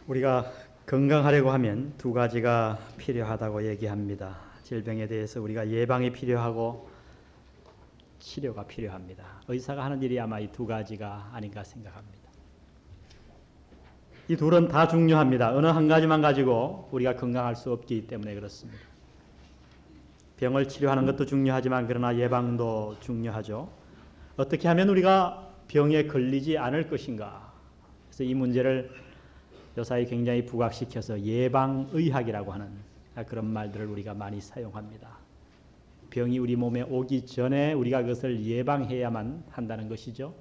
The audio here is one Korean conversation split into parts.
우리가 건강하려고 하면 두 가지가 필요하다고 얘기합니다. 질병에 대해서 우리가 예방이 필요하고 치료가 필요합니다. 의사가 하는 일이 아마 이 두 가지가 아닌가 생각합니다. 이 둘은 다 중요합니다. 어느 한 가지만 가지고 우리가 건강할 수 없기 때문에 그렇습니다. 병을 치료하는 것도 중요하지만 그러나 예방도 중요하죠. 어떻게 하면 우리가 병에 걸리지 않을 것인가. 그래서 이 문제를 요사이 굉장히 부각시켜서 예방의학이라고 하는 그런 말들을 우리가 많이 사용합니다. 병이 우리 몸에 오기 전에 우리가 그것을 예방해야만 한다는 것이죠.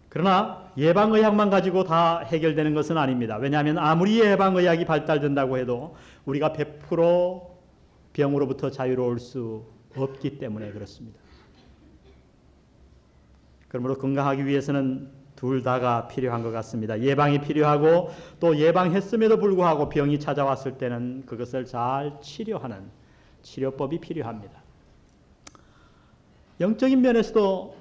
그러나 예방의학만 가지고 다 해결되는 것은 아닙니다. 왜냐하면 아무리 예방의학이 발달된다고 해도 우리가 100% 병으로부터 자유로울 수 없기 때문에 그렇습니다. 그러므로 건강하기 위해서는 둘 다가 필요한 것 같습니다. 예방이 필요하고 또 예방했음에도 불구하고 병이 찾아왔을 때는 그것을 잘 치료하는 치료법이 필요합니다. 영적인 면에서도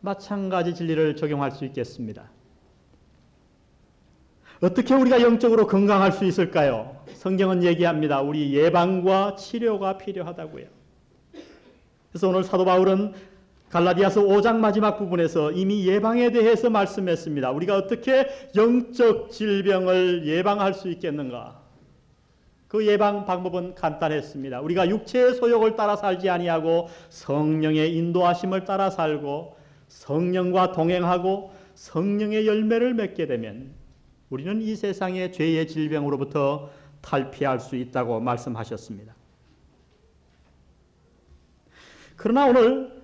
마찬가지 진리를 적용할 수 있겠습니다. 어떻게 우리가 영적으로 건강할 수 있을까요? 성경은 얘기합니다. 우리 예방과 치료가 필요하다고요. 그래서 오늘 사도 바울은 갈라디아서 5장 마지막 부분에서 이미 예방에 대해서 말씀했습니다. 우리가 어떻게 영적 질병을 예방할 수 있겠는가? 그 예방 방법은 간단했습니다. 우리가 육체의 소욕을 따라 살지 아니하고 성령의 인도하심을 따라 살고 성령과 동행하고 성령의 열매를 맺게 되면 우리는 이 세상의 죄의 질병으로부터 탈피할 수 있다고 말씀하셨습니다. 그러나 오늘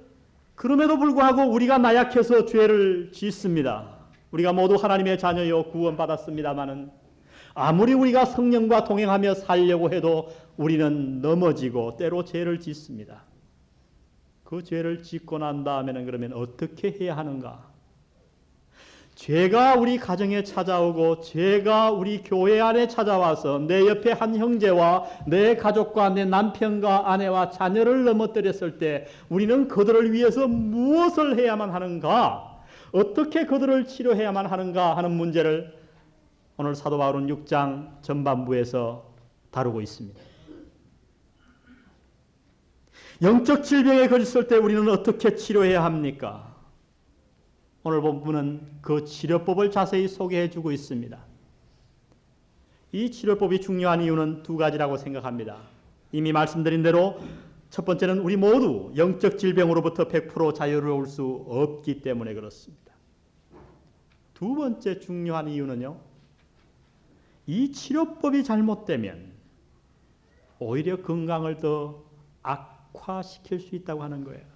그럼에도 불구하고 우리가 나약해서 죄를 짓습니다. 우리가 모두 하나님의 자녀요 구원받았습니다마는 아무리 우리가 성령과 동행하며 살려고 해도 우리는 넘어지고 때로 죄를 짓습니다. 그 죄를 짓고 난 다음에는 그러면 어떻게 해야 하는가? 죄가 우리 가정에 찾아오고 죄가 우리 교회 안에 찾아와서 내 옆에 한 형제와 내 가족과 내 남편과 아내와 자녀를 넘어뜨렸을 때 우리는 그들을 위해서 무엇을 해야만 하는가? 어떻게 그들을 치료해야만 하는가 하는 문제를 오늘 사도 바울은 6장 전반부에서 다루고 있습니다. 영적 질병에 걸렸을 때 우리는 어떻게 치료해야 합니까? 오늘 본문은 그 치료법을 자세히 소개해 주고 있습니다. 이 치료법이 중요한 이유는 두 가지라고 생각합니다. 이미 말씀드린 대로 첫 번째는 우리 모두 영적 질병으로부터 100% 자유로울 수 없기 때문에 그렇습니다. 두 번째 중요한 이유는요. 이 치료법이 잘못되면 오히려 건강을 더 악화시킬 수 있다고 하는 거예요.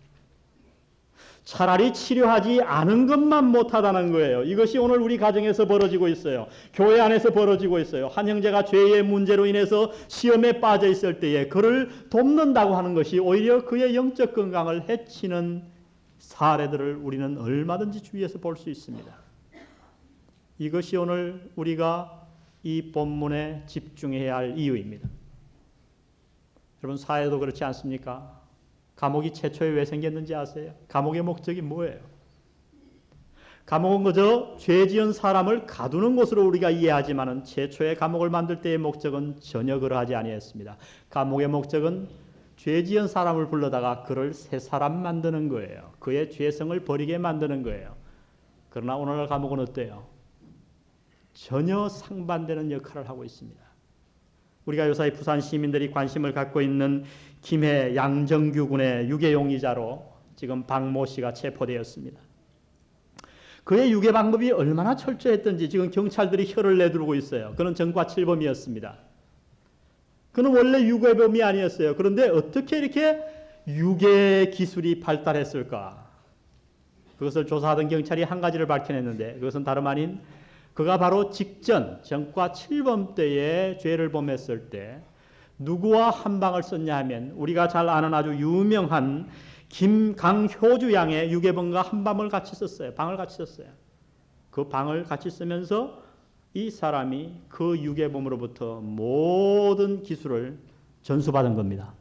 차라리 치료하지 않은 것만 못하다는 거예요. 이것이 오늘 우리 가정에서 벌어지고 있어요. 교회 안에서 벌어지고 있어요. 한 형제가 죄의 문제로 인해서 시험에 빠져 있을 때에 그를 돕는다고 하는 것이 오히려 그의 영적 건강을 해치는 사례들을 우리는 얼마든지 주위에서 볼 수 있습니다. 이것이 오늘 우리가 이 본문에 집중해야 할 이유입니다. 여러분 사회도 그렇지 않습니까? 감옥이 최초에 왜 생겼는지 아세요? 감옥의 목적이 뭐예요? 감옥은 그저 죄 지은 사람을 가두는 곳으로 우리가 이해하지만은 최초의 감옥을 만들 때의 목적은 전혀 그러하지 아니했습니다. 감옥의 목적은 죄 지은 사람을 불러다가 그를 새 사람 만드는 거예요. 그의 죄성을 버리게 만드는 거예요. 그러나 오늘날 감옥은 어때요? 전혀 상반되는 역할을 하고 있습니다. 우리가 요사이 부산 시민들이 관심을 갖고 있는 김해 양정규 군의 유괴 용의자로 지금 박모 씨가 체포되었습니다. 그의 유괴 방법이 얼마나 철저했던지 지금 경찰들이 혀를 내두르고 있어요. 그는 전과칠범이었습니다. 그는 원래 유괴범이 아니었어요. 그런데 어떻게 이렇게 유괴 기술이 발달했을까? 그것을 조사하던 경찰이 한 가지를 밝혀냈는데 그것은 다름 아닌 그가 바로 직전 전과 7범 때에 죄를 범했을 때 누구와 한 방을 썼냐 하면 우리가 잘 아는 아주 유명한 김강효주 양의 유괴범과 한 방을 같이 썼어요. 방을 같이 썼어요. 그 방을 같이 쓰면서 이 사람이 그 유괴범으로부터 모든 기술을 전수받은 겁니다.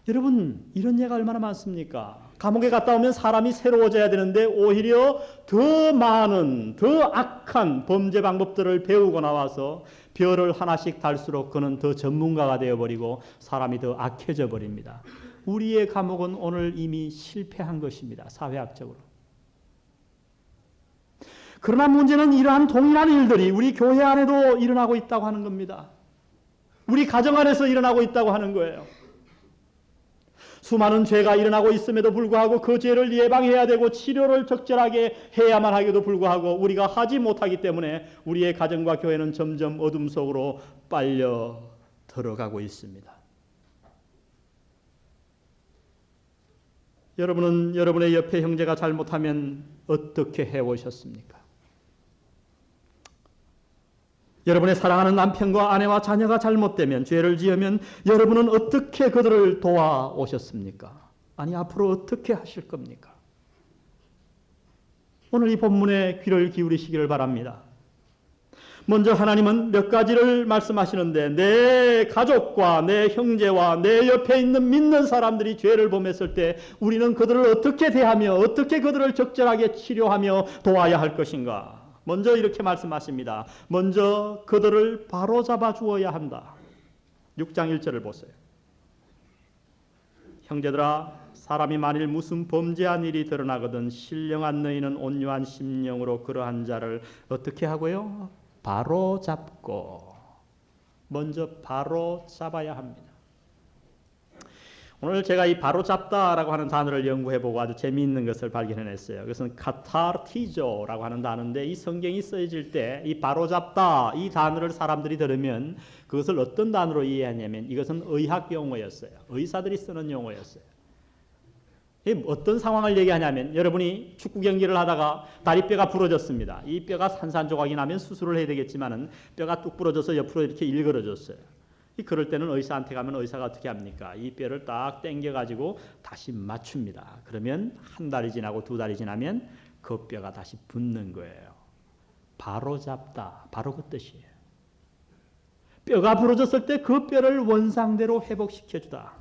여러분 이런 예가 얼마나 많습니까? 감옥에 갔다 오면 사람이 새로워져야 되는데 오히려 더 많은, 더 악한 범죄 방법들을 배우고 나와서 별을 하나씩 달수록 그는 더 전문가가 되어버리고 사람이 더 악해져 버립니다. 우리의 감옥은 오늘 이미 실패한 것입니다. 사회학적으로. 그러나 문제는 이러한 동일한 일들이 우리 교회 안에도 일어나고 있다고 하는 겁니다. 우리 가정 안에서 일어나고 있다고 하는 거예요. 수많은 죄가 일어나고 있음에도 불구하고 그 죄를 예방해야 되고 치료를 적절하게 해야만 하기도 불구하고 우리가 하지 못하기 때문에 우리의 가정과 교회는 점점 어둠 속으로 빨려 들어가고 있습니다. 여러분은 여러분의 옆에 형제가 잘못하면 어떻게 해오셨습니까? 여러분의 사랑하는 남편과 아내와 자녀가 잘못되면, 죄를 지으면 여러분은 어떻게 그들을 도와오셨습니까? 아니, 앞으로 어떻게 하실 겁니까? 오늘 이 본문에 귀를 기울이시기를 바랍니다. 먼저 하나님은 몇 가지를 말씀하시는데, 내 가족과 내 형제와 내 옆에 있는 믿는 사람들이 죄를 범했을 때 우리는 그들을 어떻게 대하며 어떻게 그들을 적절하게 치료하며 도와야 할 것인가? 먼저 이렇게 말씀하십니다. 먼저 그들을 바로잡아 주어야 한다. 6장 1절을 보세요. 형제들아, 사람이 만일 무슨 범죄한 일이 드러나거든 신령한 너희는 온유한 심령으로 그러한 자를 어떻게 하고요? 바로잡고. 먼저 바로잡아야 합니다. 오늘 제가 이 바로잡다라고 하는 단어를 연구해보고 아주 재미있는 것을 발견해냈어요. 그것은 카타르티조라고 하는 단어인데, 이 성경이 쓰여질 때 이 바로잡다 이 단어를 사람들이 들으면 그것을 어떤 단어로 이해하냐면 이것은 의학 용어였어요. 의사들이 쓰는 용어였어요. 어떤 상황을 얘기하냐면, 여러분이 축구 경기를 하다가 다리뼈가 부러졌습니다. 이 뼈가 산산조각이 나면 수술을 해야 되겠지만은 뼈가 뚝 부러져서 옆으로 이렇게 일그러졌어요. 그럴 때는 의사한테 가면 의사가 어떻게 합니까? 이 뼈를 딱 당겨가지고 다시 맞춥니다. 그러면 한 달이 지나고 두 달이 지나면 그 뼈가 다시 붙는 거예요. 바로잡다. 바로 그 뜻이에요. 뼈가 부러졌을 때 그 뼈를 원상대로 회복시켜주다.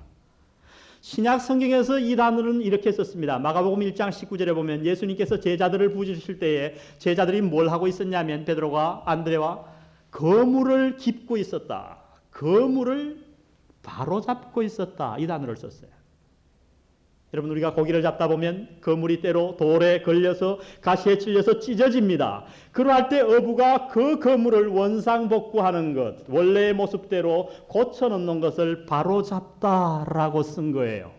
신약 성경에서 이 단어는 이렇게 썼습니다. 마가복음 1장 19절에 보면 예수님께서 제자들을 부르실 때에 제자들이 뭘 하고 있었냐면 베드로가 안드레와 거물을 깁고 있었다. 거물을 바로잡고 있었다. 이 단어를 썼어요. 여러분, 우리가 고기를 잡다 보면 거물이 때로 돌에 걸려서 가시에 찔려서 찢어집니다. 그러할 때 어부가 그 거물을 원상복구하는 것, 원래의 모습대로 고쳐놓는 것을 바로잡다라고 쓴 거예요.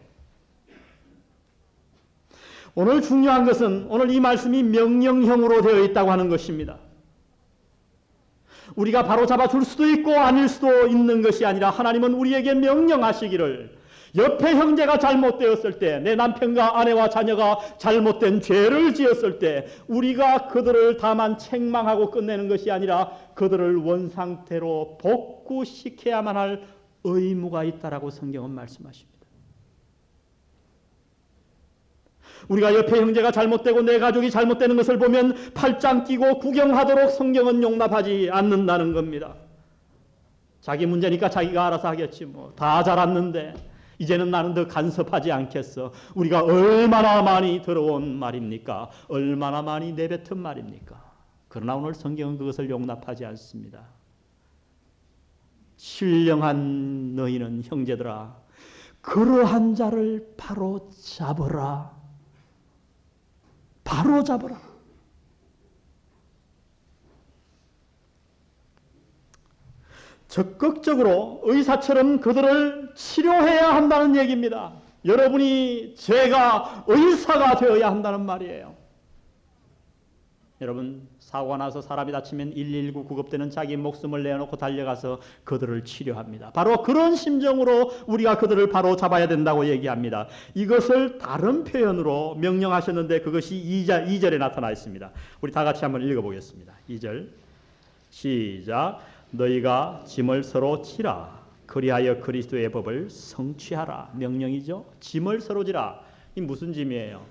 오늘 중요한 것은 오늘 이 말씀이 명령형으로 되어 있다고 하는 것입니다. 우리가 바로잡아 줄 수도 있고 아닐 수도 있는 것이 아니라 하나님은 우리에게 명령하시기를, 옆에 형제가 잘못되었을 때, 내 남편과 아내와 자녀가 잘못된 죄를 지었을 때 우리가 그들을 다만 책망하고 끝내는 것이 아니라 그들을 원상태로 복구시켜야만 할 의무가 있다라고 성경은 말씀하십니다. 우리가 옆에 형제가 잘못되고 내 가족이 잘못되는 것을 보면 팔짱 끼고 구경하도록 성경은 용납하지 않는다는 겁니다. 자기 문제니까 자기가 알아서 하겠지 뭐. 다 자랐는데 이제는 나는 더 간섭하지 않겠어. 우리가 얼마나 많이 들어온 말입니까? 얼마나 많이 내뱉은 말입니까? 그러나 오늘 성경은 그것을 용납하지 않습니다. 신령한 너희는 형제들아, 그러한 자를 바로 잡으라. 바로 잡으라. 적극적으로 의사처럼 그들을 치료해야 한다는 얘기입니다. 여러분이 제가 의사가 되어야 한다는 말이에요. 여러분, 사고가 나서 사람이 다치면 119 구급대는 자기 목숨을 내어놓고 달려가서 그들을 치료합니다. 바로 그런 심정으로 우리가 그들을 바로 잡아야 된다고 얘기합니다. 이것을 다른 표현으로 명령하셨는데 그것이 2절에 나타나 있습니다. 우리 다 같이 한번 읽어보겠습니다. 2절 시작. 너희가 짐을 서로 지라. 그리하여 그리스도의 법을 성취하라. 명령이죠. 짐을 서로 지라. 이 무슨 짐이에요?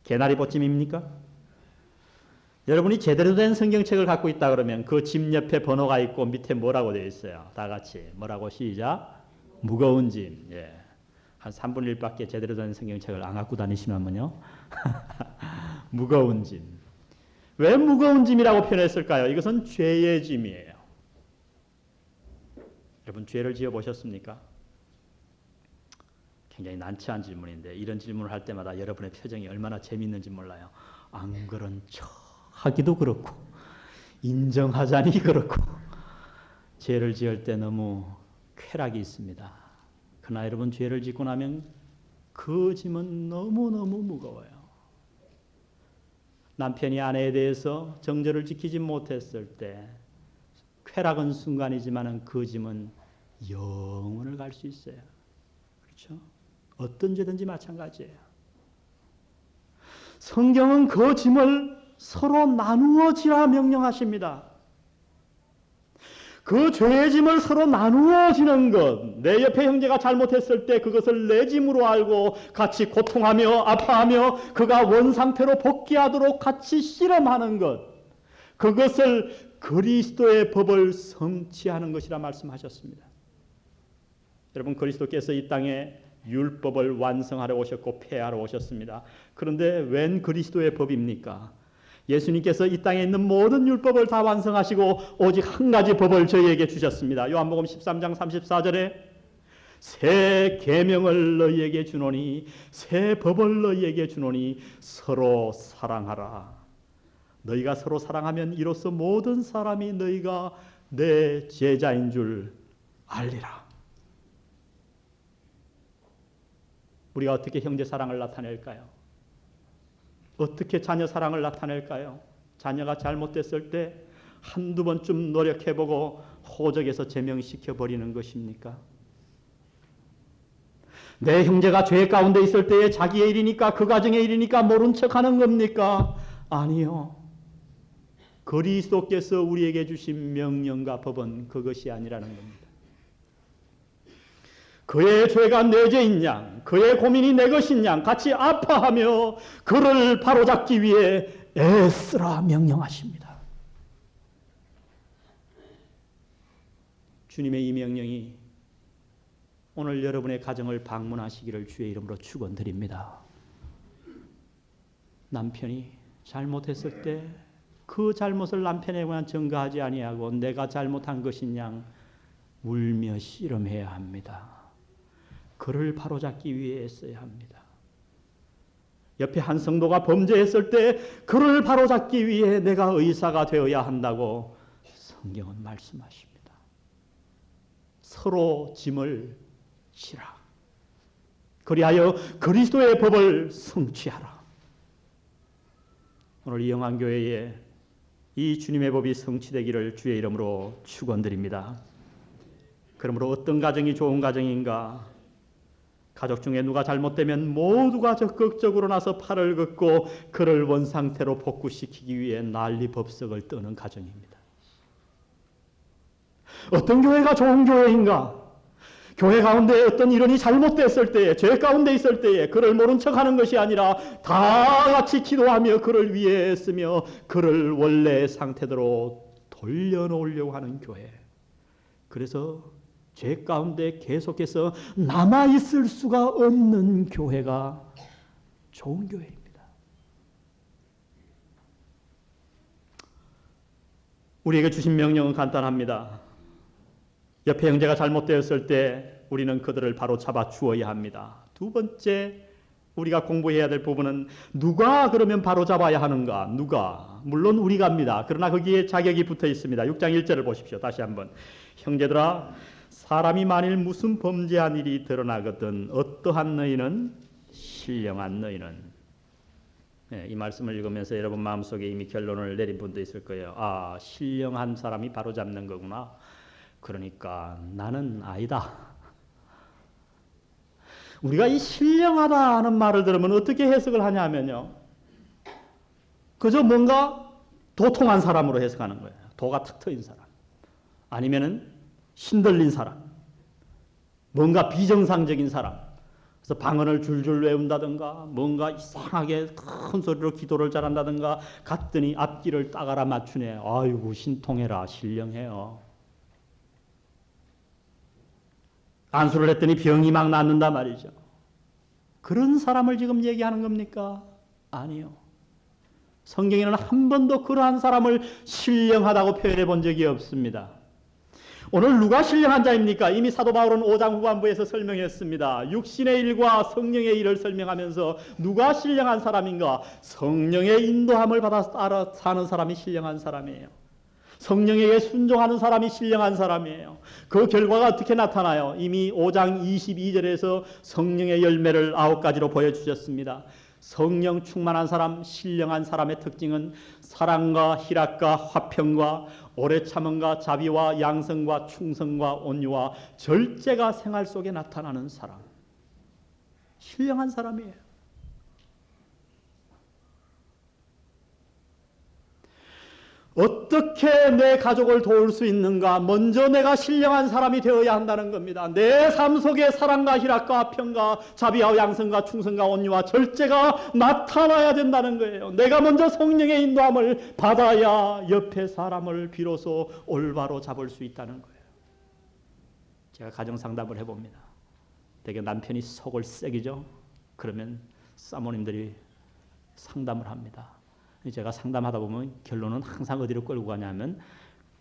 개나리 보짐입니까? 여러분이 제대로 된 성경책을 갖고 있다 그러면 그 짐 옆에 번호가 있고 밑에 뭐라고 되어 있어요? 다 같이 뭐라고? 시작. 무거운 짐. 예. 한 3분의 1밖에 제대로 된 성경책을 안 갖고 다니시면요. 무거운 짐. 왜 무거운 짐이라고 표현했을까요? 이것은 죄의 짐이에요. 여러분 죄를 지어 보셨습니까? 굉장히 난처한 질문인데 이런 질문을 할 때마다 여러분의 표정이 얼마나 재미있는지 몰라요. 안 그런 척 하기도 그렇고 인정하자니 그렇고 죄를 지을 때 너무 쾌락이 있습니다. 그러나 여러분 죄를 짓고 나면 그 짐은 너무너무 무거워요. 남편이 아내에 대해서 정절을 지키지 못했을 때 쾌락은 순간이지만 그 짐은 영원을 갈 수 있어요. 그렇죠? 어떤 죄든지 마찬가지예요. 성경은 그 짐을 서로 나누어 지라 명령하십니다. 그 죄의 짐을 서로 나누어 지는 것, 내 옆에 형제가 잘못했을 때 그것을 내 짐으로 알고 같이 고통하며 아파하며 그가 원상태로 복귀하도록 같이 실험하는 것, 그것을 그리스도의 법을 성취하는 것이라 말씀하셨습니다. 여러분, 그리스도께서 이 땅에 율법을 완성하러 오셨고 폐하러 오셨습니다. 그런데 웬 그리스도의 법입니까? 예수님께서 이 땅에 있는 모든 율법을 다 완성하시고 오직 한 가지 법을 저희에게 주셨습니다. 요한복음 13장 34절에 새 계명을 너희에게 주노니 새 법을 너희에게 주노니 서로 사랑하라. 너희가 서로 사랑하면 이로써 모든 사람이 너희가 내 제자인 줄 알리라. 우리가 어떻게 형제 사랑을 나타낼까요? 어떻게 자녀 사랑을 나타낼까요? 자녀가 잘못됐을 때 한두 번쯤 노력해보고 호적에서 제명시켜버리는 것입니까? 내 형제가 죄 가운데 있을 때에 자기의 일이니까 그 가정의 일이니까 모른 척하는 겁니까? 아니요. 그리스도께서 우리에게 주신 명령과 법은 그것이 아니라는 겁니다. 그의 죄가 내 죄인 양, 그의 고민이 내 것인 양 같이 아파하며 그를 바로잡기 위해 애쓰라 명령하십니다. 주님의 이 명령이 오늘 여러분의 가정을 방문하시기를 주의 이름으로 축원드립니다. 남편이 잘못했을 때 그 잘못을 남편에 관한 전가하지 아니하고 내가 잘못한 것인 양 울며 씨름해야 합니다. 그를 바로잡기 위해 애써야 합니다. 옆에 한 성도가 범죄했을 때 그를 바로잡기 위해 내가 의사가 되어야 한다고 성경은 말씀하십니다. 서로 짐을 지라. 그리하여 그리스도의 법을 성취하라. 오늘 이 영안교회에 이 주님의 법이 성취되기를 주의 이름으로 축원드립니다. 그러므로 어떤 가정이 좋은 가정인가? 가족 중에 누가 잘못되면 모두가 적극적으로 나서 팔을 긋고 그를 원상태로 복구시키기 위해 난리법석을 떠는 가정입니다. 어떤 교회가 좋은 교회인가? 교회 가운데 어떤 일원이 잘못됐을 때에, 죄 가운데 있을 때에 그를 모른 척하는 것이 아니라 다 같이 기도하며 그를 위해 애쓰며 그를 원래 상태대로 돌려놓으려고 하는 교회. 그래서 죄 가운데 계속해서 남아있을 수가 없는 교회가 좋은 교회입니다. 우리에게 주신 명령은 간단합니다. 옆에 형제가 잘못되었을 때 우리는 그들을 바로 잡아 주어야 합니다. 두 번째 우리가 공부해야 될 부분은 누가 그러면 바로 잡아야 하는가? 누가? 물론 우리가입니다. 그러나 거기에 자격이 붙어 있습니다. 6장 1절을 보십시오. 다시 한번. 형제들아, 사람이 만일 무슨 범죄한 일이 드러나거든 어떠한 너희는 신령한 너희는. 네, 이 말씀을 읽으면서 여러분 마음속에 이미 결론을 내린 분도 있을 거예요. 아, 신령한 사람이 바로 잡는 거구나. 그러니까 나는 아니다. 우리가 이 신령하다 하는 말을 들으면 어떻게 해석을 하냐면요. 그저 뭔가 도통한 사람으로 해석하는 거예요. 도가 탁 트인 사람. 아니면은 신들린 사람. 뭔가 비정상적인 사람. 그래서 방언을 줄줄 외운다든가 뭔가 이상하게 큰 소리로 기도를 잘한다든가 갔더니 앞길을 딱 알아맞추네. 아이고 신통해라. 신령해요. 안수를 했더니 병이 막 낫는단 말이죠. 그런 사람을 지금 얘기하는 겁니까? 아니요. 성경에는 한 번도 그러한 사람을 신령하다고 표현해 본 적이 없습니다. 오늘 누가 신령한 자입니까? 이미 사도 바울은 5장 후반부에서 설명했습니다. 육신의 일과 성령의 일을 설명하면서 누가 신령한 사람인가? 성령의 인도함을 받아 따라 사는 사람이 신령한 사람이에요. 성령에게 순종하는 사람이 신령한 사람이에요. 그 결과가 어떻게 나타나요? 이미 5장 22절에서 성령의 열매를 9가지로 보여주셨습니다. 성령 충만한 사람, 신령한 사람의 특징은 사랑과 희락과 화평과 오래 참음과 자비와 양성과 충성과 온유와 절제가 생활 속에 나타나는 사람. 신령한 사람이에요. 어떻게 내 가족을 도울 수 있는가? 먼저 내가 신령한 사람이 되어야 한다는 겁니다. 내 삶 속에 사랑과 희락과 화평과 자비와 양성과 충성과 온유와 절제가 나타나야 된다는 거예요. 내가 먼저 성령의 인도함을 받아야 옆에 사람을 비로소 올바로 잡을 수 있다는 거예요. 제가 가정상담을 해봅니다. 되게 남편이 속을 썩이죠. 그러면 사모님들이 상담을 합니다. 제가 상담하다 보면 결론은 항상 어디로 끌고 가냐면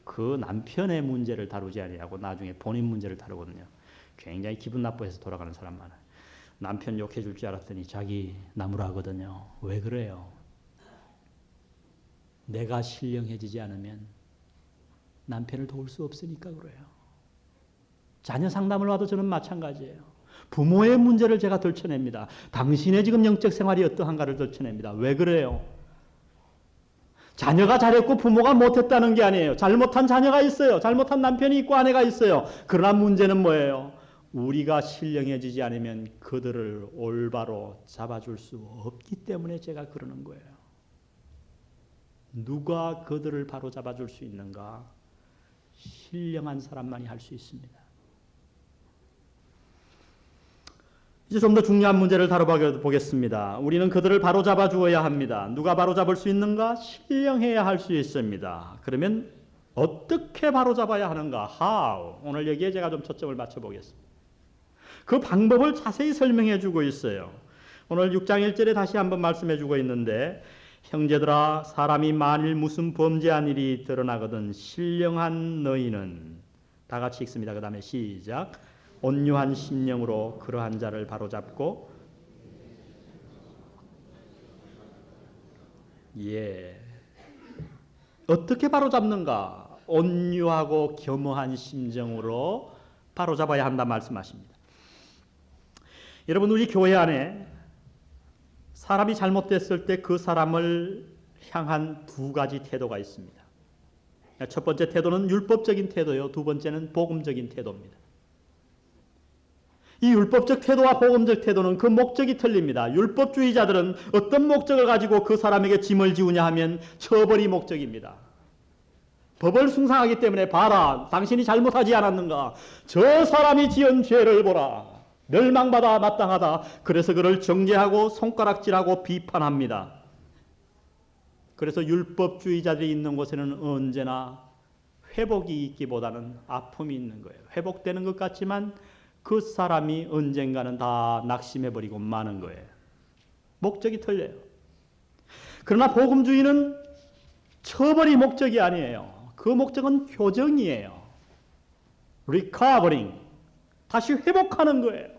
그 남편의 문제를 다루지 아니하고 나중에 본인 문제를 다루거든요. 굉장히 기분 나빠해서 돌아가는 사람 많아요. 남편 욕해 줄 줄 알았더니 자기 나무라 하거든요. 왜 그래요? 내가 신령해지지 않으면 남편을 도울 수 없으니까 그래요. 자녀 상담을 와도 저는 마찬가지예요. 부모의 문제를 제가 들춰냅니다. 당신의 지금 영적 생활이 어떠한가를 들춰냅니다. 왜 그래요? 자녀가 잘했고 부모가 못했다는 게 아니에요. 잘못한 자녀가 있어요. 잘못한 남편이 있고 아내가 있어요. 그러나 문제는 뭐예요? 우리가 신령해지지 않으면 그들을 올바로 잡아줄 수 없기 때문에 제가 그러는 거예요. 누가 그들을 바로 잡아줄 수 있는가? 신령한 사람만이 할 수 있습니다. 이제 좀 더 중요한 문제를 다뤄보겠습니다. 우리는 그들을 바로잡아 주어야 합니다. 누가 바로잡을 수 있는가? 신령해야 할 수 있습니다. 그러면 어떻게 바로잡아야 하는가? How? 오늘 여기에 제가 좀 초점을 맞춰보겠습니다. 그 방법을 자세히 설명해 주고 있어요. 오늘 6장 1절에 다시 한번 말씀해 주고 있는데 형제들아 사람이 만일 무슨 범죄한 일이 드러나거든 신령한 너희는 다 같이 읽습니다. 그 다음에 시작. 온유한 심령으로 그러한 자를 바로잡고 어떻게 바로잡는가? 온유하고 겸허한 심정으로 바로잡아야 한다 말씀하십니다. 여러분 우리 교회 안에 사람이 잘못됐을 때 그 사람을 향한 두 가지 태도가 있습니다. 첫 번째 태도는 율법적인 태도요. 두 번째는 복음적인 태도입니다. 이 율법적 태도와 복음적 태도는 그 목적이 틀립니다. 율법주의자들은 어떤 목적을 가지고 그 사람에게 짐을 지우냐 하면 처벌이 목적입니다. 법을 숭상하기 때문에 봐라, 당신이 잘못하지 않았는가? 저 사람이 지은 죄를 보라. 멸망받아 마땅하다. 그래서 그를 정죄하고 손가락질하고 비판합니다. 그래서 율법주의자들이 있는 곳에는 언제나 회복이 있기보다는 아픔이 있는 거예요. 회복되는 것 같지만 그 사람이 언젠가는 다 낙심해버리고 마는 거예요. 목적이 틀려요. 그러나 복음주의는 처벌이 목적이 아니에요. 그 목적은 교정이에요. recovering. 다시 회복하는 거예요.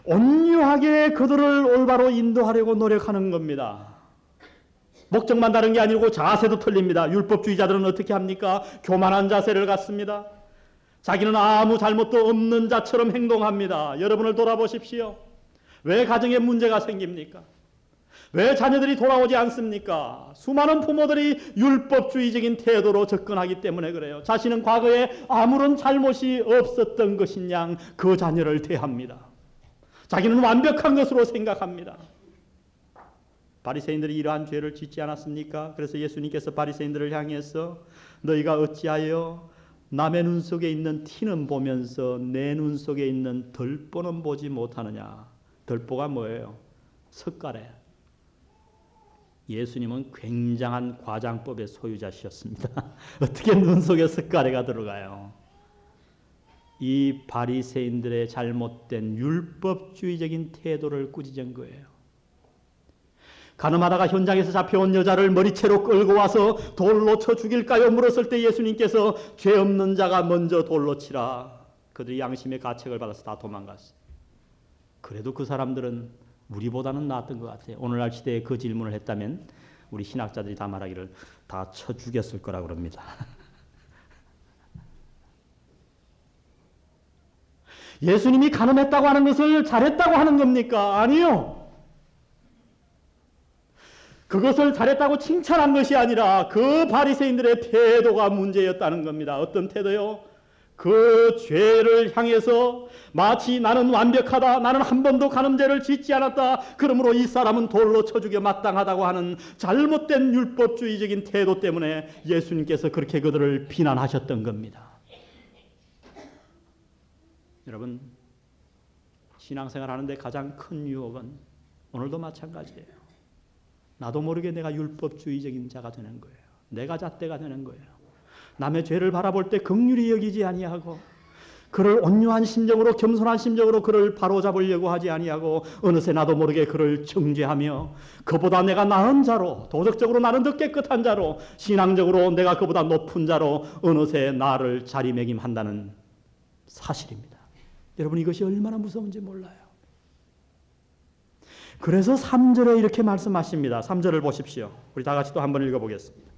온유하게 그들을 올바로 인도하려고 노력하는 겁니다. 목적만 다른 게 아니고 자세도 틀립니다. 율법주의자들은 어떻게 합니까? 교만한 자세를 갖습니다. 자기는 아무 잘못도 없는 자처럼 행동합니다. 여러분을 돌아보십시오. 왜 가정에 문제가 생깁니까? 왜 자녀들이 돌아오지 않습니까? 수많은 부모들이 율법주의적인 태도로 접근하기 때문에 그래요. 자신은 과거에 아무런 잘못이 없었던 것인 양 그 자녀를 대합니다. 자기는 완벽한 것으로 생각합니다. 바리새인들이 이러한 죄를 짓지 않았습니까? 그래서 예수님께서 바리새인들을 향해서 너희가 어찌하여 남의 눈 속에 있는 티는 보면서 내 눈 속에 있는 덜보는 보지 못하느냐. 덜보가 뭐예요? 석가래. 예수님은 굉장한 과장법의 소유자셨습니다. 어떻게 눈 속에 석가래가 들어가요? 이 바리새인들의 잘못된 율법주의적인 태도를 꾸짖은 거예요. 가늠하다가 현장에서 잡혀온 여자를 머리채로 끌고 와서 돌로 쳐 죽일까요? 물었을 때 예수님께서 죄 없는 자가 먼저 돌로 치라. 그들이 양심의 가책을 받아서 다 도망갔어요. 그래도 그 사람들은 우리보다는 나았던 것 같아요. 오늘날 시대에 그 질문을 했다면 우리 신학자들이 다 말하기를 다 쳐 죽였을 거라고 그럽니다. 예수님이 가늠했다고 하는 것을 잘했다고 하는 겁니까? 아니요. 그것을 잘했다고 칭찬한 것이 아니라 그 바리새인들의 태도가 문제였다는 겁니다. 어떤 태도요? 그 죄를 향해서 마치 나는 완벽하다, 나는 한 번도 간음죄를 짓지 않았다, 그러므로 이 사람은 돌로 쳐 죽여 마땅하다고 하는 잘못된 율법주의적인 태도 때문에 예수님께서 그렇게 그들을 비난하셨던 겁니다. 여러분, 신앙생활 하는데 가장 큰 유혹은 오늘도 마찬가지예요. 나도 모르게 내가 율법주의적인 자가 되는 거예요. 내가 잣대가 되는 거예요. 남의 죄를 바라볼 때 긍휼히 여기지 아니하고, 그를 온유한 심정으로, 겸손한 심정으로 그를 바로잡으려고 하지 아니하고, 어느새 나도 모르게 그를 정죄하며 그보다 내가 나은 자로, 도덕적으로 나는 더 깨끗한 자로, 신앙적으로 내가 그보다 높은 자로 어느새 나를 자리매김한다는 사실입니다. 여러분, 이것이 얼마나 무서운지 몰라요. 그래서 3절에 이렇게 말씀하십니다. 3절을 보십시오. 우리 다 같이 또 한번 읽어보겠습니다.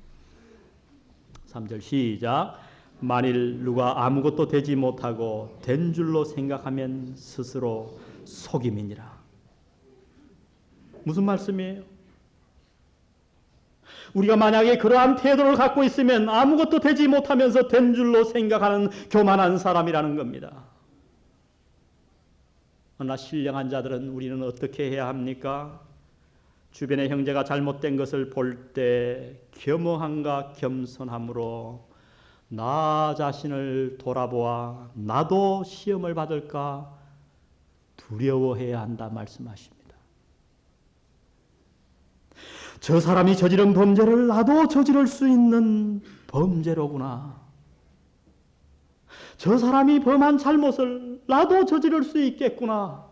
3절 시작. 만일 누가 아무것도 되지 못하고 된 줄로 생각하면 스스로 속임이니라. 무슨 말씀이에요? 우리가 만약에 그러한 태도를 갖고 있으면 아무것도 되지 못하면서 된 줄로 생각하는 교만한 사람이라는 겁니다. 그러나 신령한 자들은 우리는 어떻게 해야 합니까? 주변의 형제가 잘못된 것을 볼 때 겸허함과 겸손함으로 나 자신을 돌아보아 나도 시험을 받을까 두려워해야 한다 말씀하십니다. 저 사람이 저지른 범죄를 나도 저지를 수 있는 범죄로구나. 저 사람이 범한 잘못을 나도 저지를 수 있겠구나.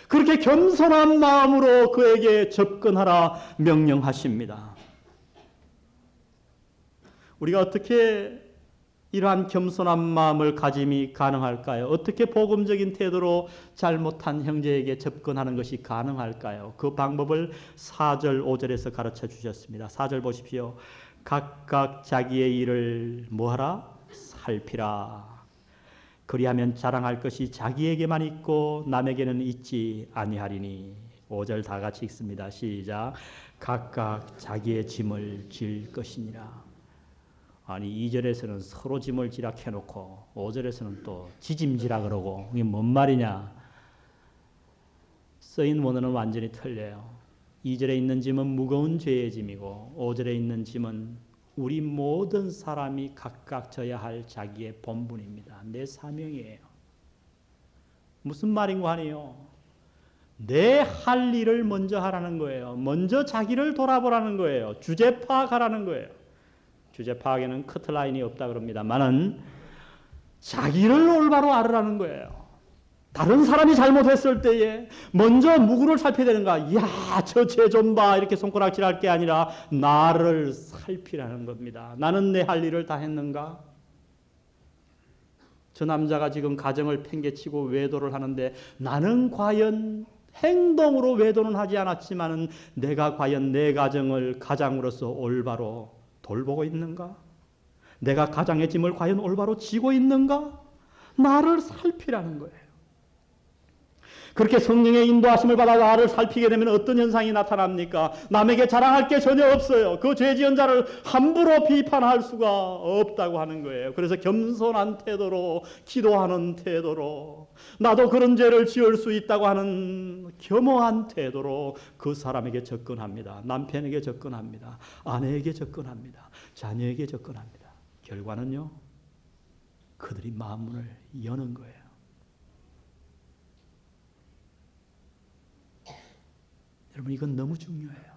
그렇게 겸손한 마음으로 그에게 접근하라 명령하십니다. 우리가 어떻게 이러한 겸손한 마음을 가짐이 가능할까요? 어떻게 복음적인 태도로 잘못한 형제에게 접근하는 것이 가능할까요? 그 방법을 4절, 5절에서 가르쳐 주셨습니다. 4절 보십시오. 각각 자기의 일을 뭐하라? 살피라. 그리하면 자랑할 것이 자기에게만 있고 남에게는 있지 아니하리니. 5절 다 같이 읽습니다. 시작. 각각 자기의 짐을 질 것이니라. 아니 2절에서는 서로 짐을 지라 해놓고 5절에서는 또 지짐지라 그러고, 이게 뭔 말이냐? 쓰인 원어는 완전히 틀려요. 2절에 있는 짐은 무거운 죄의 짐이고 5절에 있는 짐은 우리 모든 사람이 각각 져야 할 자기의 본분입니다. 내 사명이에요. 무슨 말인고 하니요? 내 할 일을 먼저 하라는 거예요. 먼저 자기를 돌아보라는 거예요. 주제 파악하라는 거예요. 주제 파악에는 커트라인이 없다 그럽니다만은 자기를 올바로 알으라는 거예요. 다른 사람이 잘못했을 때에 먼저 누구를 살펴야 되는가? 야, 저 죄 좀 봐. 이렇게 손가락질할 게 아니라 나를 살피라는 겁니다. 나는 내 할 일을 다 했는가? 저 남자가 지금 가정을 팽개치고 외도를 하는데 나는 과연 행동으로 외도는 하지 않았지만은 내가 과연 내 가정을 가장으로서 올바로 돌보고 있는가? 내가 가장의 짐을 과연 올바로 지고 있는가? 나를 살피라는 거예요. 그렇게 성령의 인도하심을 받아 나를 살피게 되면 어떤 현상이 나타납니까? 남에게 자랑할 게 전혀 없어요. 그 죄 지은 자를 함부로 비판할 수가 없다고 하는 거예요. 그래서 겸손한 태도로, 기도하는 태도로, 나도 그런 죄를 지을 수 있다고 하는 겸허한 태도로 그 사람에게 접근합니다. 남편에게 접근합니다. 아내에게 접근합니다. 자녀에게 접근합니다. 결과는요, 그들이 마음문을 여는 거예요. 여러분, 이건 너무 중요해요.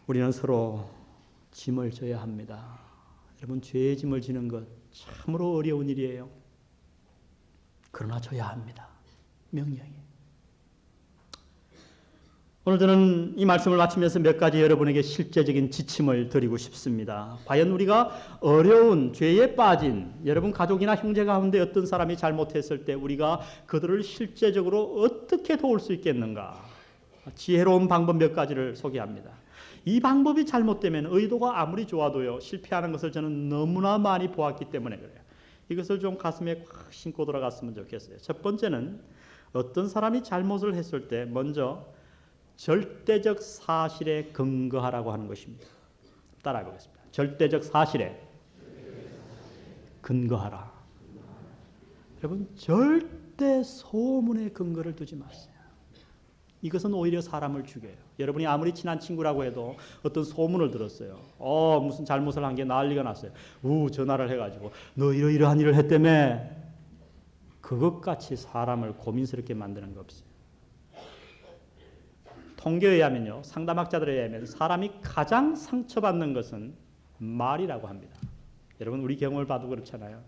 우리는 서로 짐을 져야 합니다. 여러분, 죄의 짐을 지는 것 참으로 어려운 일이에요. 그러나 져야 합니다. 명령이. 오늘 저는 이 말씀을 마치면서 몇 가지 여러분에게 실제적인 지침을 드리고 싶습니다. 과연 우리가 어려운 죄에 빠진 여러분 가족이나 형제 가운데 어떤 사람이 잘못했을 때 우리가 그들을 실제적으로 어떻게 도울 수 있겠는가? 지혜로운 방법 몇 가지를 소개합니다. 이 방법이 잘못되면 의도가 아무리 좋아도요, 실패하는 것을 저는 너무나 많이 보았기 때문에 그래요. 이것을 좀 가슴에 꽉 신고 들어갔으면 좋겠어요. 첫 번째는 어떤 사람이 잘못을 했을 때 먼저 절대적 사실에 근거하라고 하는 것입니다. 따라해 보겠습니다. 절대적 사실에 근거하라. 여러분, 절대 소문에 근거를 두지 마세요. 이것은 오히려 사람을 죽여요. 여러분이 아무리 친한 친구라고 해도 어떤 소문을 들었어요. 무슨 잘못을 한 게 난리가 났어요. 전화를 해가지고 너 이러이러한 일을 했다며. 그것같이 사람을 고민스럽게 만드는 거 없어요. 통계에 의하면요, 상담학자들에 의하면 사람이 가장 상처받는 것은 말이라고 합니다. 여러분, 우리 경험을 봐도 그렇잖아요.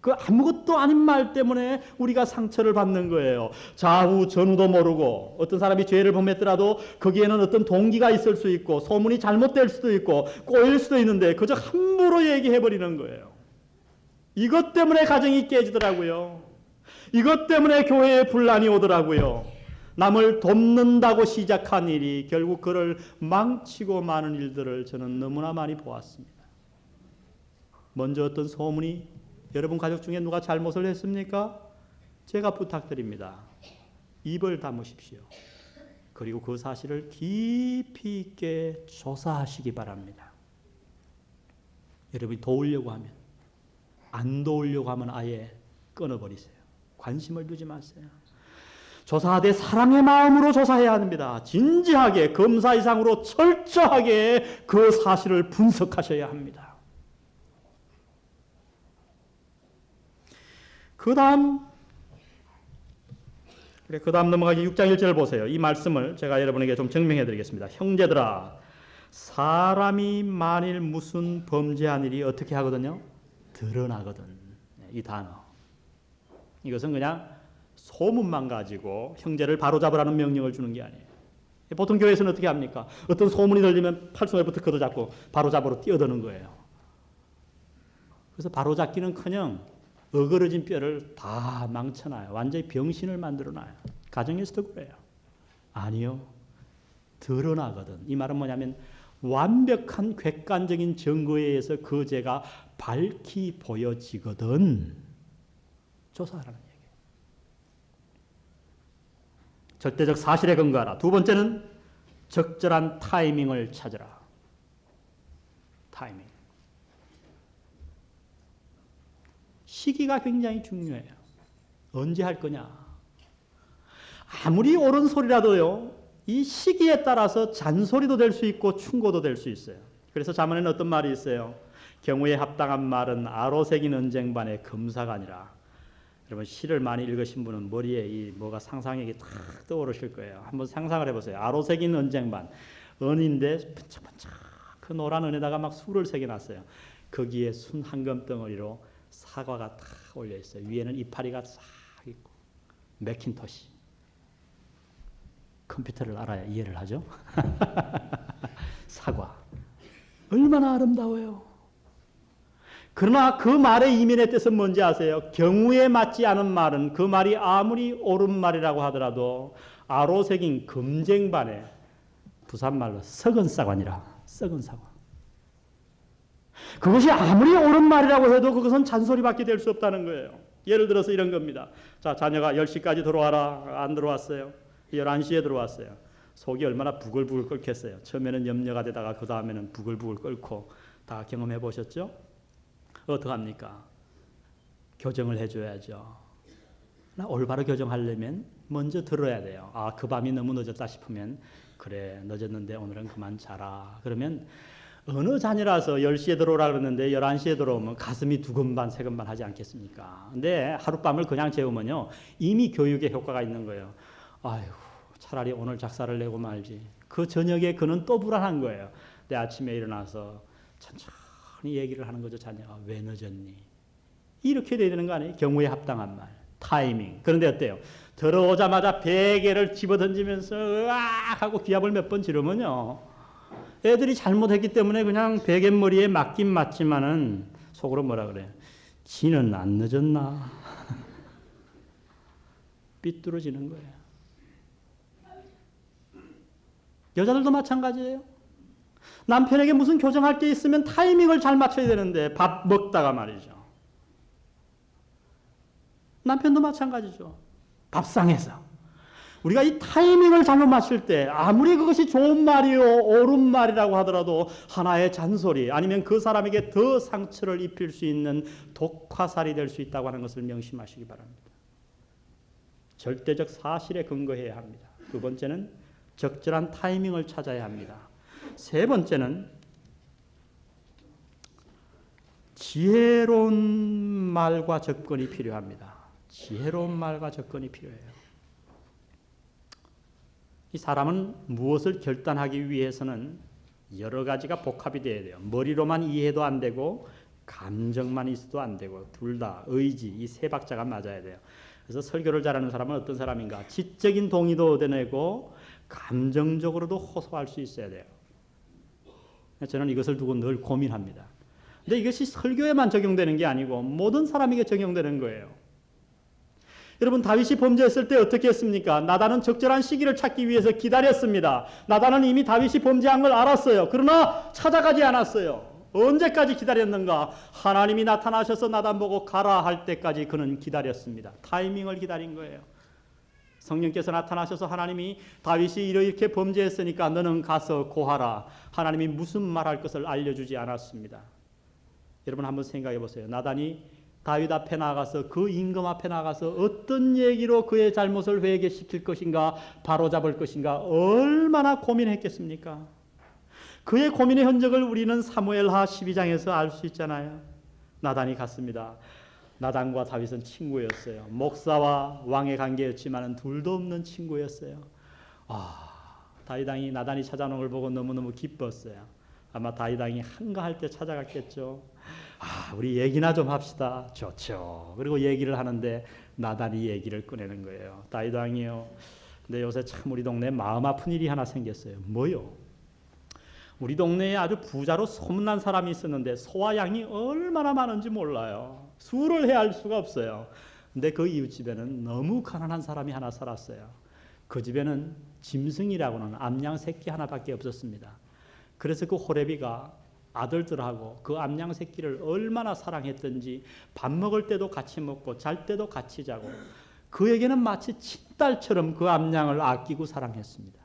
그 아무것도 아닌 말 때문에 우리가 상처를 받는 거예요. 좌우 전후도 모르고 어떤 사람이 죄를 범했더라도 거기에는 어떤 동기가 있을 수 있고 소문이 잘못될 수도 있고 꼬일 수도 있는데 그저 함부로 얘기해버리는 거예요. 이것 때문에 가정이 깨지더라고요. 이것 때문에 교회에 분란이 오더라고요. 남을 돕는다고 시작한 일이 결국 그를 망치고 마는 일들을 저는 너무나 많이 보았습니다. 먼저 어떤 소문이 여러분 가족 중에 누가 잘못을 했습니까? 제가 부탁드립니다. 입을 다무십시오. 그리고 그 사실을 깊이 있게 조사하시기 바랍니다. 여러분이 도우려고 하면, 안 도우려고 하면 아예 끊어버리세요. 관심을 두지 마세요. 조사하되 사랑의 마음으로 조사해야 합니다. 진지하게 검사 이상으로 철저하게 그 사실을 분석하셔야 합니다. 그 다음 넘어가기 6장 1절을 보세요. 이 말씀을 제가 여러분에게 좀 증명해 드리겠습니다. 형제들아, 사람이 만일 무슨 범죄한 일이 어떻게 하거든요? 드러나거든. 이 단어. 이것은 그냥 소문만 가지고 형제를 바로잡으라는 명령을 주는 게 아니에요. 보통 교회에서는 어떻게 합니까? 어떤 소문이 들리면 팔순에부터 걷어잡고 바로잡으러 뛰어드는 거예요. 그래서 바로잡기는커녕 어그러진 뼈를 다 망쳐놔요. 완전히 병신을 만들어놔요. 가정에서도 그래요. 아니요. 드러나거든. 이 말은 뭐냐면 완벽한 객관적인 증거에 의해서 그 죄가 밝히 보여지거든. 조사하라는 얘기예요. 절대적 사실에 근거하라. 두 번째는 적절한 타이밍을 찾으라. 타이밍. 시기가 굉장히 중요해요. 언제 할 거냐. 아무리 옳은 소리라도요, 이 시기에 따라서 잔소리도 될 수 있고 충고도 될 수 있어요. 그래서 잠언에는 어떤 말이 있어요. 경우에 합당한 말은 아로새긴 언쟁반의 금사가 아니라. 여러분, 시를 많이 읽으신 분은 머리에 이 뭐가 상상력이 탁 떠오르실 거예요. 한번 상상을 해보세요. 아로새긴 언쟁반. 은인데 번쩍번쩍 그 노란 은에다가 막 술을 새겨놨어요. 거기에 순 황금 덩어리로 사과가 탁 올려 있어요. 위에는 이파리가 싹 있고. 맥킨토시. 컴퓨터를 알아야 이해를 하죠. 사과. 얼마나 아름다워요. 그러나 그 말의 이면의 뜻은 뭔지 아세요? 경우에 맞지 않은 말은 그 말이 아무리 옳은 말이라고 하더라도 아로새긴 금쟁반에 부산말로 썩은 사과니라. 썩은 사과. 그것이 아무리 옳은 말이라고 해도 그것은 잔소리밖에 될 수 없다는 거예요. 예를 들어서 이런 겁니다. 자, 자녀가 10시까지 들어와라. 안 들어왔어요. 11시에 들어왔어요. 속이 얼마나 부글부글 끓겠어요. 처음에는 염려가 되다가 그 다음에는 부글부글 끓고 다 경험해 보셨죠? 어떡합니까? 교정을 해줘야죠. 올바로 교정하려면 먼저 들어야 돼요. 아, 그 밤이 너무 늦었다 싶으면 그래, 늦었는데 오늘은 그만 자라. 그러면 어느 자녀라서 10시에 들어오라 그러는데 11시에 들어오면 가슴이 두근반 세근반 하지 않겠습니까? 근데 하룻밤을 그냥 재우면요, 이미 교육에 효과가 있는 거예요. 아이고, 차라리 오늘 작사를 내고 말지. 그 저녁에 그는 또 불안한 거예요. 근데 아침에 일어나서 천천히 얘기를 하는 거죠. 자녀가 왜 늦었니? 이렇게 돼야 되는 거 아니에요? 경우에 합당한 말, 타이밍. 그런데 어때요? 들어오자마자 베개를 집어던지면서 으악 하고 기합을 몇 번 지르면요, 애들이 잘못했기 때문에 그냥 베갯머리에 맞긴 맞지만은 속으로 뭐라 그래요? 지는 안 늦었나? 삐뚤어지는 거예요. 여자들도 마찬가지예요. 남편에게 무슨 교정할 게 있으면 타이밍을 잘 맞춰야 되는데 밥 먹다가 말이죠. 남편도 마찬가지죠. 밥상에서 우리가 이 타이밍을 잘못 맞출 때 아무리 그것이 좋은 말이요 옳은 말이라고 하더라도 하나의 잔소리 아니면 그 사람에게 더 상처를 입힐 수 있는 독화살이 될 수 있다고 하는 것을 명심하시기 바랍니다. 절대적 사실에 근거해야 합니다. 두 번째는 적절한 타이밍을 찾아야 합니다. 세 번째는 지혜로운 말과 접근이 필요합니다. 지혜로운 말과 접근이 필요해요. 이 사람은 무엇을 결단하기 위해서는 여러 가지가 복합이 돼야 돼요. 머리로만 이해도 안 되고 감정만 있어도 안 되고 둘 다 의지, 이 세 박자가 맞아야 돼요. 그래서 설교를 잘하는 사람은 어떤 사람인가? 지적인 동의도 얻어내고 감정적으로도 호소할 수 있어야 돼요. 저는 이것을 두고 늘 고민합니다. 근데 이것이 설교에만 적용되는 게 아니고 모든 사람에게 적용되는 거예요. 여러분, 다윗이 범죄했을 때 어떻게 했습니까? 나단은 적절한 시기를 찾기 위해서 기다렸습니다. 나단은 이미 다윗이 범죄한 걸 알았어요. 그러나 찾아가지 않았어요. 언제까지 기다렸는가? 하나님이 나타나셔서 나단 보고 가라 할 때까지 그는 기다렸습니다. 타이밍을 기다린 거예요. 성령께서 나타나셔서 하나님이 다윗이 이렇게 범죄했으니까 너는 가서 고하라. 하나님이 무슨 말할 것을 알려주지 않았습니다. 여러분 한번 생각해 보세요. 나단이 다윗 앞에 나가서 그 임금 앞에 나가서 어떤 얘기로 그의 잘못을 회개시킬 것인가 바로잡을 것인가 얼마나 고민했겠습니까? 그의 고민의 흔적을 우리는 사무엘하 12장에서 알 수 있잖아요. 나단이 갔습니다. 나단과 다윗은 친구였어요. 목사와 왕의 관계였지만 둘도 없는 친구였어요. 다윗 왕이 나단이 찾아오는 걸 보고 너무너무 기뻤어요. 아마 다윗 왕이 한가할 때 찾아갔겠죠. 우리 얘기나 좀 합시다. 좋죠. 그리고 얘기를 하는데 나단이 얘기를 꺼내는 거예요. 다윗 왕이요, 근데 요새 참 우리 동네에 마음 아픈 일이 하나 생겼어요. 뭐요? 우리 동네에 아주 부자로 소문난 사람이 있었는데 소와 양이 얼마나 많은지 몰라요. 수를 헤아릴 수가 없어요. 근데 그 이웃집에는 너무 가난한 사람이 하나 살았어요. 그 집에는 짐승이라고는 암양 새끼 하나밖에 없었습니다. 그래서 그 호레비가 아들들하고 그 암양 새끼를 얼마나 사랑했던지 밥 먹을 때도 같이 먹고 잘 때도 같이 자고 그에게는 마치 친딸처럼 그 암양을 아끼고 사랑했습니다.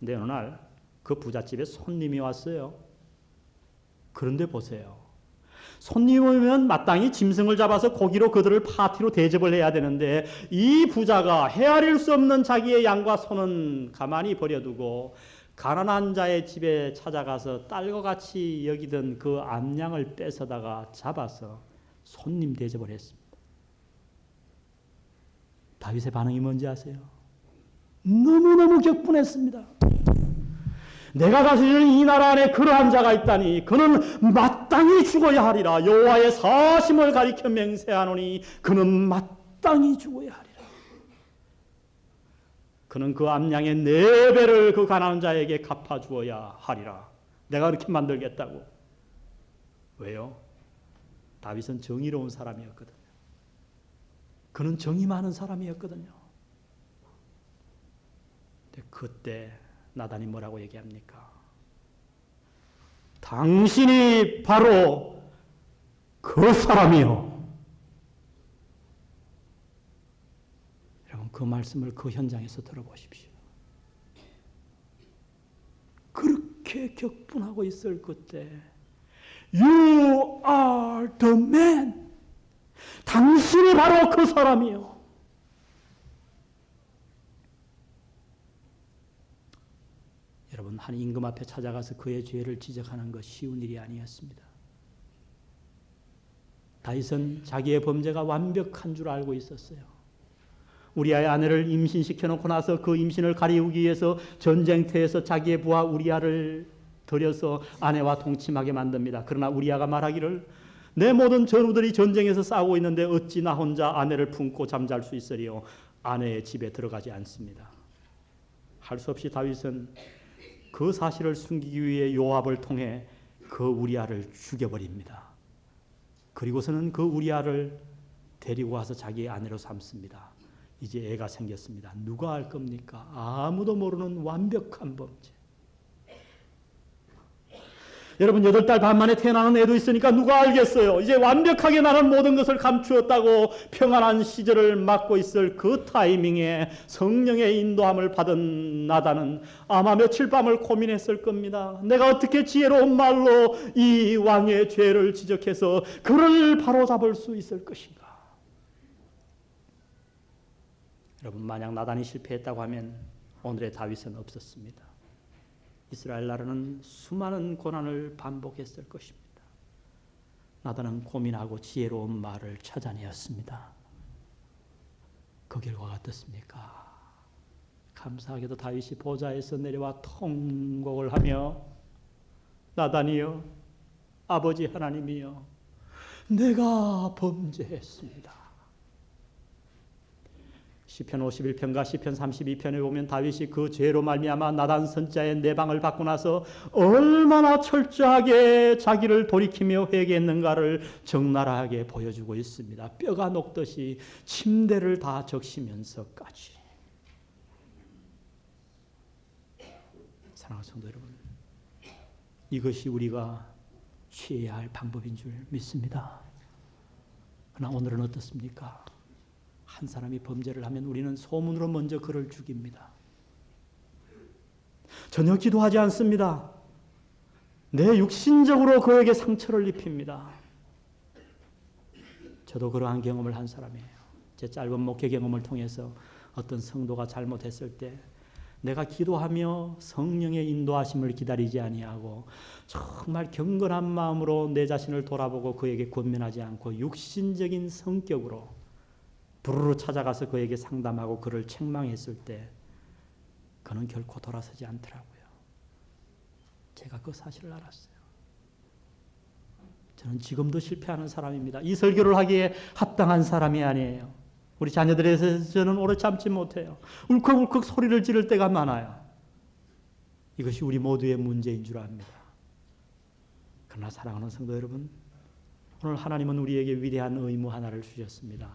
근데 어느 날 그 부잣집에 손님이 왔어요. 그런데 보세요. 손님이 오면 마땅히 짐승을 잡아서 고기로 그들을 파티로 대접을 해야 되는데 이 부자가 헤아릴 수 없는 자기의 양과 소는 가만히 버려두고 가난한 자의 집에 찾아가서 딸과 같이 여기던 그 암양을 뺏어다가 잡아서 손님 대접을 했습니다. 다윗의 반응이 뭔지 아세요? 너무너무 격분했습니다. 내가 다스리는 이 나라 안에 그러한 자가 있다니 그는 마땅히 죽어야 하리라. 여호와의 사심을 가리켜 맹세하노니 그는 마땅히 죽어야 하리라. 그는 그 암양의 4배를 그 가난한 자에게 갚아주어야 하리라. 내가 그렇게 만들겠다고. 왜요? 다윗은 정의로운 사람이었거든요. 그는 정의 많은 사람이었거든요. 근데 그때 나단이 뭐라고 얘기합니까? 당신이 바로 그 사람이요. 여러분 그 말씀을 그 현장에서 들어보십시오. 그렇게 격분하고 있을 그때 You are the man. 당신이 바로 그 사람이요. 여러분 한 임금 앞에 찾아가서 그의 죄를 지적하는 것 쉬운 일이 아니었습니다. 다윗은 자기의 범죄가 완벽한 줄 알고 있었어요. 우리아의 아내를 임신시켜 놓고 나서 그 임신을 가리우기 위해서 전쟁터에서 자기의 부하 우리아를 들여서 아내와 동침하게 만듭니다. 그러나 우리아가 말하기를 내 모든 전우들이 전쟁에서 싸우고 있는데 어찌 나 혼자 아내를 품고 잠잘 수 있으리요. 아내의 집에 들어가지 않습니다. 할 수 없이 다윗은 그 사실을 숨기기 위해 요압을 통해 그 우리아를 죽여버립니다. 그리고서는 그 우리아를 데리고 와서 자기의 아내로 삼습니다. 이제 애가 생겼습니다. 누가 알 겁니까? 아무도 모르는 완벽한 범죄. 여러분 8달 반 만에 태어나는 애도 있으니까 누가 알겠어요. 이제 완벽하게 나는 모든 것을 감추었다고 평안한 시절을 맞고 있을 그 타이밍에 성령의 인도함을 받은 나단은 아마 며칠 밤을 고민했을 겁니다. 내가 어떻게 지혜로운 말로 이 왕의 죄를 지적해서 그를 바로잡을 수 있을 것인가. 여러분 만약 나단이 실패했다고 하면 오늘의 다윗은 없었습니다. 이스라엘 나라는 수많은 고난을 반복했을 것입니다. 나단은 고민하고 지혜로운 말을 찾아내었습니다. 그 결과가 어떻습니까? 감사하게도 다윗이 보좌에서 내려와 통곡을 하며 나단이여 아버지 하나님이여 내가 범죄했습니다. 시편 51편과 시편 32편에 보면 다윗이 그 죄로 말미암아 나단 선자의 내방을 받고 나서 얼마나 철저하게 자기를 돌이키며 회개했는가를 적나라하게 보여주고 있습니다. 뼈가 녹듯이 침대를 다 적시면서까지. 사랑하는 성도 여러분, 이것이 우리가 취해야 할 방법인 줄 믿습니다. 그러나 오늘은 어떻습니까? 한 사람이 범죄를 하면 우리는 소문으로 먼저 그를 죽입니다. 전혀 기도하지 않습니다. 내 육신적으로 그에게 상처를 입힙니다. 저도 그러한 경험을 한 사람이에요. 제 짧은 목회 경험을 통해서 어떤 성도가 잘못했을 때 내가 기도하며 성령의 인도하심을 기다리지 아니하고 정말 경건한 마음으로 내 자신을 돌아보고 그에게 권면하지 않고 육신적인 성격으로 부르르 찾아가서 그에게 상담하고 그를 책망했을 때 그는 결코 돌아서지 않더라고요. 제가 그 사실을 알았어요. 저는 지금도 실패하는 사람입니다. 이 설교를 하기에 합당한 사람이 아니에요. 우리 자녀들에 대해서 저는 오래 참지 못해요. 울컥울컥 소리를 지를 때가 많아요. 이것이 우리 모두의 문제인 줄 압니다. 그러나 사랑하는 성도 여러분, 오늘 하나님은 우리에게 위대한 의무 하나를 주셨습니다.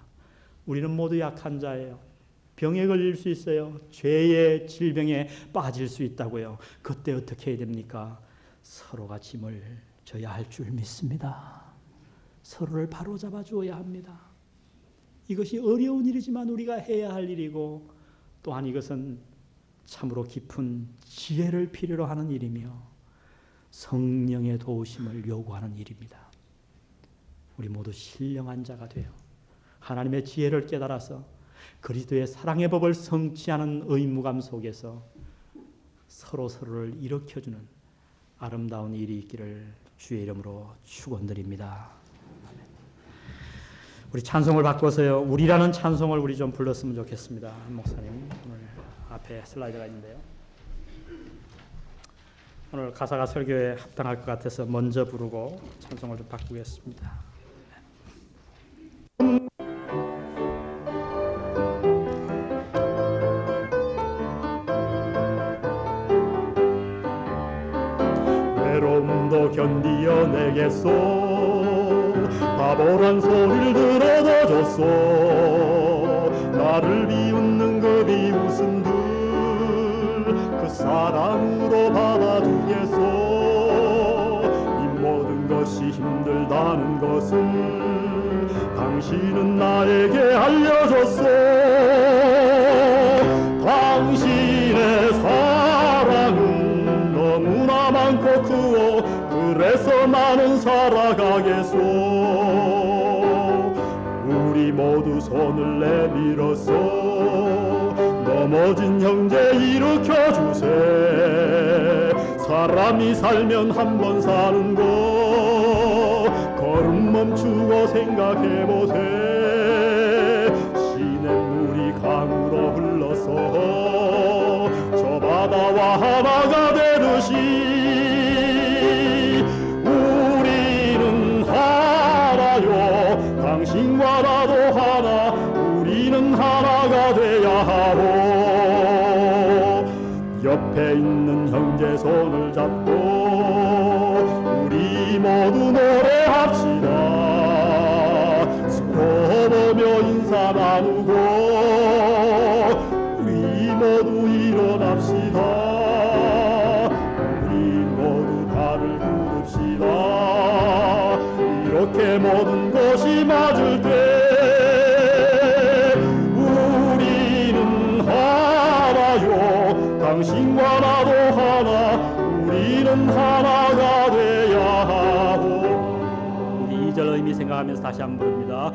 우리는 모두 약한 자예요. 병에 걸릴 수 있어요. 죄의 질병에 빠질 수 있다고요. 그때 어떻게 해야 됩니까? 서로가 짐을 져야 할 줄 믿습니다. 서로를 바로잡아 주어야 합니다. 이것이 어려운 일이지만 우리가 해야 할 일이고 또한 이것은 참으로 깊은 지혜를 필요로 하는 일이며 성령의 도우심을 요구하는 일입니다. 우리 모두 신령한 자가 되어 하나님의 지혜를 깨달아서 그리스도의 사랑의 법을 성취하는 의무감 속에서 서로를 일으켜주는 아름다운 일이 있기를 주의 이름으로 축원드립니다. 아멘. 우리 찬송을 바꿔서요. 우리라는 찬송을 우리 좀 불렀으면 좋겠습니다. 목사님 오늘 앞에 슬라이드가 있는데요. 오늘 가사가 설교에 합당할 것 같아서 먼저 부르고 찬송을 좀 바꾸겠습니다. 외로움도 견디어 내겠소 바보란 소리를 들어줘소 나를 비웃는 그 비웃음들 그 사랑으로 받아주겠소 이 모든 것이 힘들다는 것을 당신은 나에게 알려줬소 당신의 사랑은 너무나 많고 크오 그래서 나는 살아가겠소 우리 모두 손을 내밀어서 넘어진 형제 일으켜주세 사람이 살면 한 번 사는 거 걸음 멈추고 생각해보세 시냇물이 강으로 흘러서 저 바다와 하나가 되듯이 우리는 하나가 돼야 하오. 옆에 있는 형제 손을 잡고 우리 모두 노래합시다. 서로 보며 인사 나누고 우리 모두 일어납시다. 우리 모두 발을 굽읍시다. 이렇게 모든 것이 맞을 때 우리는 하나요. 당신과 나도 하나. 우리는 하나가 돼야 하오. 우리 2절 의미 생각하면서 다시 한번 부릅니다.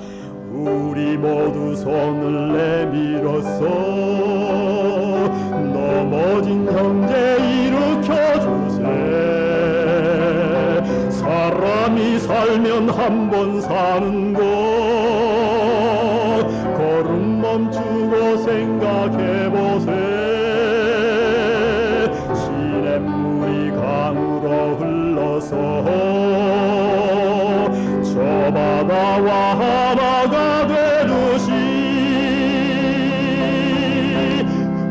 우리 모두 손을 내밀어서 넘어진 형제 일으켜주세. 사람이 살면 한 번 사는 것 걸음 멈추고 생각해보세. 시냇물이 강으로 흘러서 저 바다와 하나가 되듯이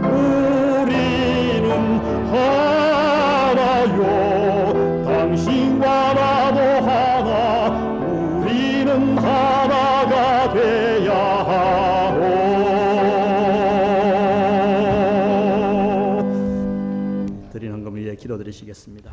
우리는 하나요. 당신과 나도 하나. 우리는 하나가 돼야 하오. 드리는 금을 위해 기도드리시겠습니다.